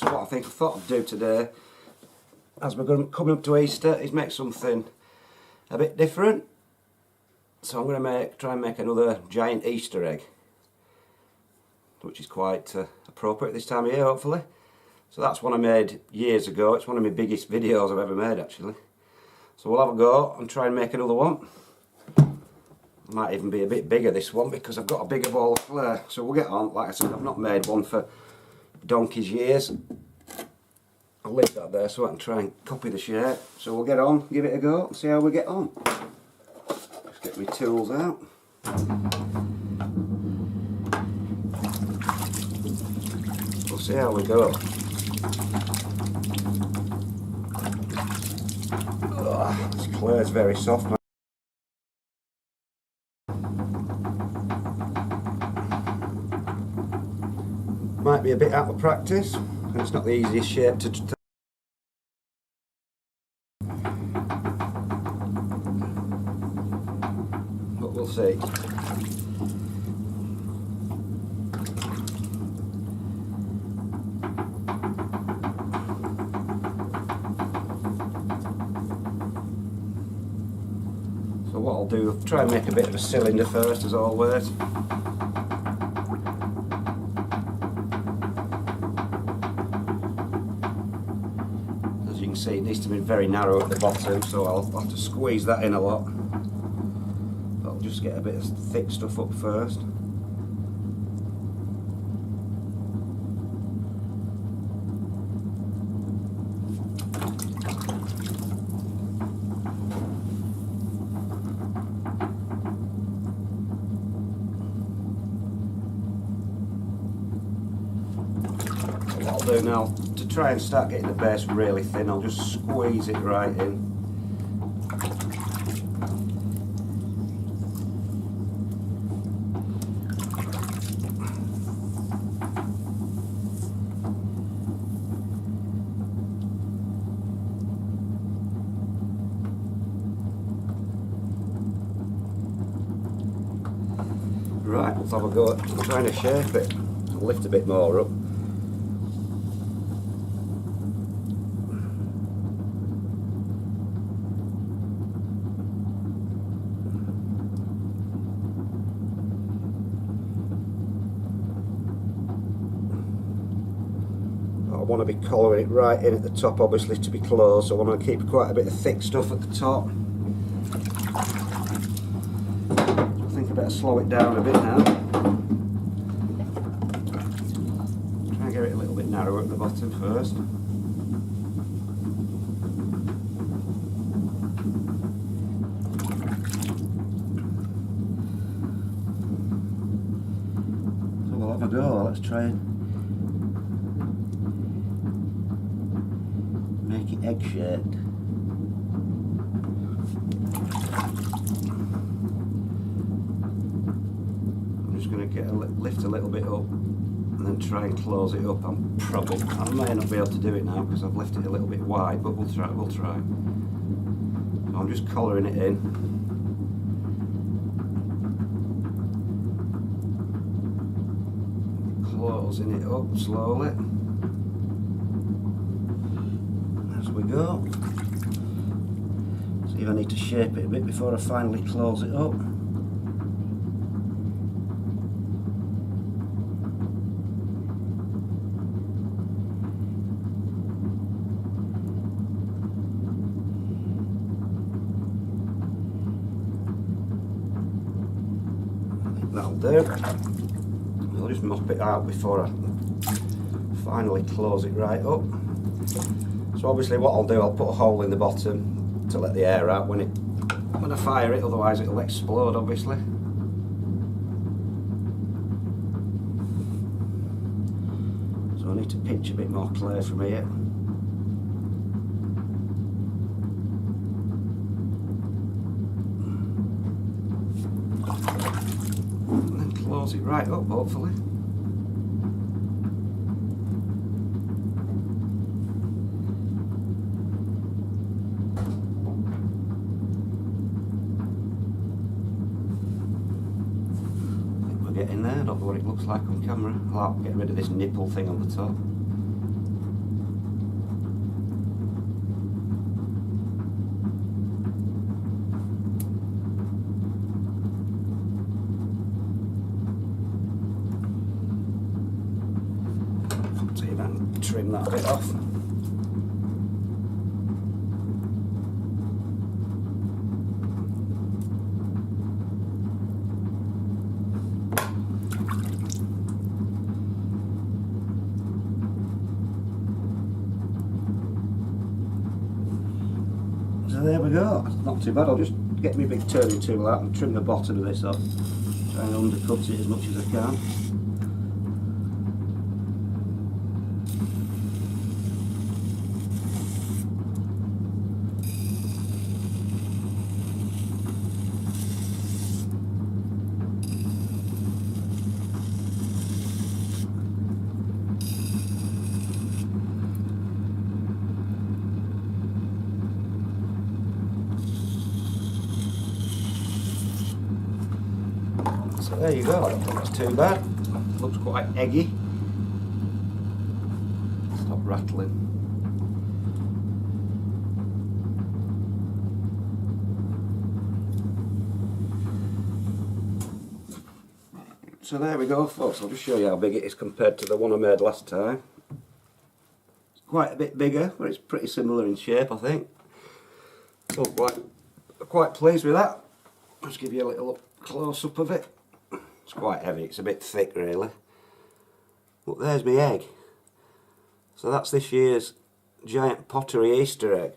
So what I thought I'd do today, as we're coming up to Easter, is make something a bit different. So I'm going to try and make another giant Easter egg, which is quite appropriate this time of year, hopefully. So that's one I made years ago. It's one of my biggest videos I've ever made, actually. So we'll have a go and try and make another one. Might even be a bit bigger, this one, because I've got a bigger ball of clay. So we'll get on. Like I said, I've not made one for donkey's years. I'll leave that there so I can try and copy the shape. So we'll get on, give it a go, and see how we get on. Just get my tools out. We'll see how we go. This clay is very soft, man. Might be a bit out of practice, and it's not the easiest shape to but we'll see. So what I'll do, I'll try and make a bit of a cylinder first, as always. As you can see, it needs to be very narrow at the bottom, so I'll have to squeeze that in a lot. But I'll just get a bit of thick stuff up first. What I'll do now, to try and start getting the base really thin, I'll just squeeze it right in. Right, let's have a go at trying to shape it. I'll lift a bit more up. I want to be collaring it right in at the top, obviously, to be closed, so I want to keep quite a bit of thick stuff at the top. I think I better slow it down a bit now. Try and get it a little bit narrower at the bottom first. So we'll have a go, let's try and make it egg shaped. I'm just going to get lift a little bit up and then try and close it up. I may not be able to do it now because I've left it a little bit wide, but we'll try. So I'm just collaring it in. Closing it up slowly. We go. See if I need to shape it a bit before I finally close it up. I think that'll do. I'll just mop it out before I finally close it right up. So obviously what I'll do, I'll put a hole in the bottom to let the air out when I fire it, otherwise it'll explode, obviously. So I need to pinch a bit more clay from here. And then close it right up, hopefully. Get in there, I don't know what it looks like on camera. I'll get rid of this nipple thing on the top. and trim that bit off. So there we go, not too bad. I'll just get my big turning tool out and trim the bottom of this off. Try and undercut it as much as I can. So there you go, I don't think that's too bad. Looks quite eggy. Stop rattling. So there we go folks, I'll just show you how big it is compared to the one I made last time. It's quite a bit bigger, but it's pretty similar in shape I think. So quite pleased with that. Just give you a little close up of it. It's quite heavy, it's a bit thick really. But there's my egg. So that's this year's giant pottery Easter egg.